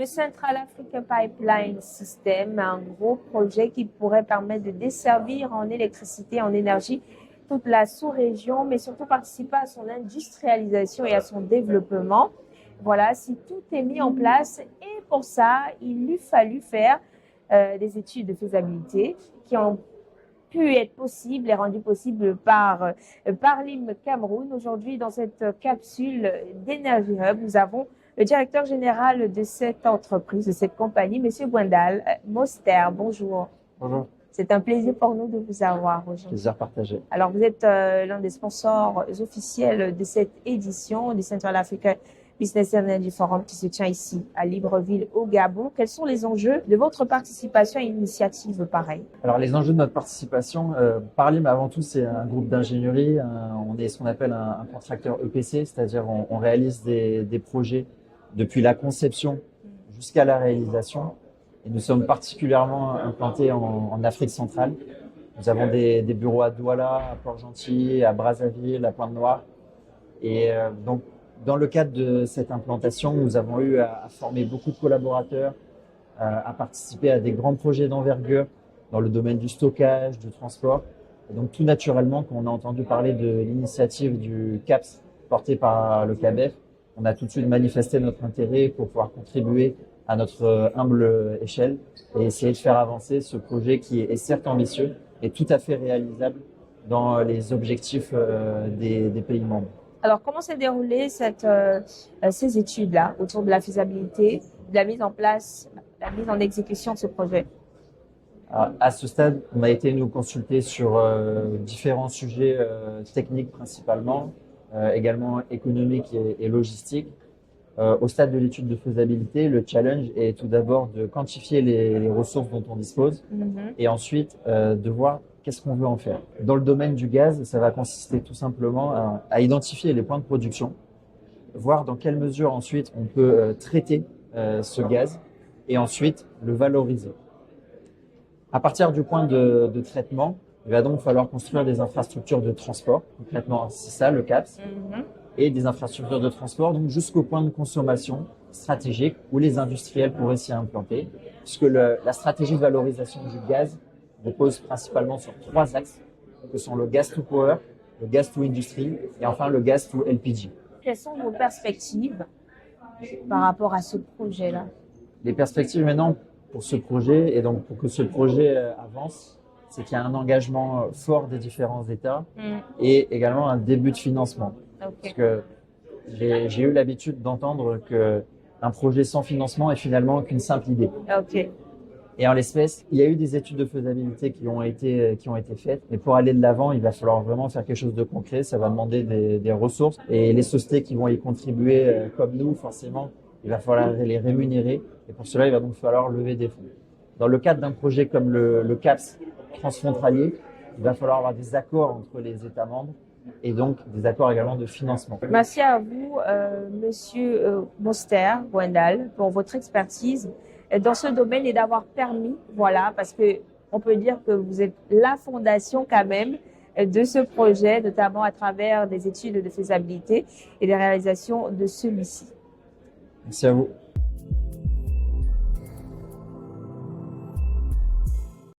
le Central Africa Pipeline System, un gros projet qui pourrait permettre de desservir en électricité, en énergie, toute la sous-région, mais surtout participer à son industrialisation et à son développement. Voilà, si tout est mis en place, et pour ça, il lui fallut faire des études de faisabilité qui ont pu être possible et rendu possible par l'IM Cameroun. Aujourd'hui, dans cette capsule d'Energy Hub, nous avons le directeur général de cette entreprise, de cette compagnie, Monsieur Gwendal Moster. Bonjour. Bonjour. C'est un plaisir pour nous de vous avoir aujourd'hui. Plaisir partagé. Alors, vous êtes l'un des sponsors officiels de cette édition du Central Africa Business Energy Forum qui se tient ici à Libreville au Gabon. Quels sont les enjeux de votre participation à une initiative pareille? Alors les enjeux de notre participation, Parlim avant tout c'est un groupe d'ingénierie, on est ce qu'on appelle un contracteur EPC, c'est-à-dire on réalise des projets depuis la conception jusqu'à la réalisation. Et nous sommes particulièrement implantés en Afrique centrale. Nous avons des bureaux à Douala, à Port-Gentil, à Brazzaville, à Pointe-Noire. Et donc dans le cadre de cette implantation, nous avons eu à former beaucoup de collaborateurs, à participer à des grands projets d'envergure dans le domaine du stockage, du transport. Et donc tout naturellement, quand on a entendu parler de l'initiative du CAPS portée par le CABEF, on a tout de suite manifesté notre intérêt pour pouvoir contribuer à notre humble échelle et essayer de faire avancer ce projet qui est certes ambitieux et tout à fait réalisable dans les objectifs des pays membres. Alors, comment s'est déroulée ces études-là autour de la faisabilité, de la mise en place, la mise en exécution de ce projet? Alors, à ce stade, on a été nous consulter sur différents sujets techniques principalement, également économiques et logistiques. Au stade de l'étude de faisabilité, le challenge est tout d'abord de quantifier les ressources dont on dispose et ensuite de voir qu'est-ce qu'on veut en faire. Dans le domaine du gaz, ça va consister tout simplement à identifier les points de production, voir dans quelle mesure ensuite on peut traiter ce gaz et ensuite le valoriser. À partir du point de traitement, il va donc falloir construire des infrastructures de transport. Concrètement, c'est ça le CAPS. Et des infrastructures de transport, donc jusqu'au point de consommation stratégique où les industriels pourraient s'y implanter, puisque la stratégie de valorisation du gaz repose principalement sur 3 axes, que sont le gas to power, le gas to industry et enfin le gas to LPG. Quelles sont vos perspectives par rapport à ce projet-là? Les perspectives maintenant pour ce projet, et donc pour que ce projet avance, c'est qu'il y a un engagement fort des différents États et également un début de financement. Okay. Parce que j'ai eu l'habitude d'entendre qu'un projet sans financement est finalement qu'une simple idée. Okay. Et en l'espèce, il y a eu des études de faisabilité qui ont été faites. Mais pour aller de l'avant, il va falloir vraiment faire quelque chose de concret. Ça va demander des ressources. Et les sociétés qui vont y contribuer, comme nous, forcément, il va falloir les rémunérer. Et pour cela, il va donc falloir lever des fonds. Dans le cadre d'un projet comme le CAPS transfrontalier, il va falloir avoir des accords entre les États membres et donc des accords également de financement. Merci à vous, Monsieur Moster Gwendal, pour votre expertise dans ce domaine et d'avoir permis, voilà, parce que on peut dire que vous êtes la fondation quand même de ce projet, notamment à travers des études de faisabilité et des réalisations de celui-ci. Merci à vous.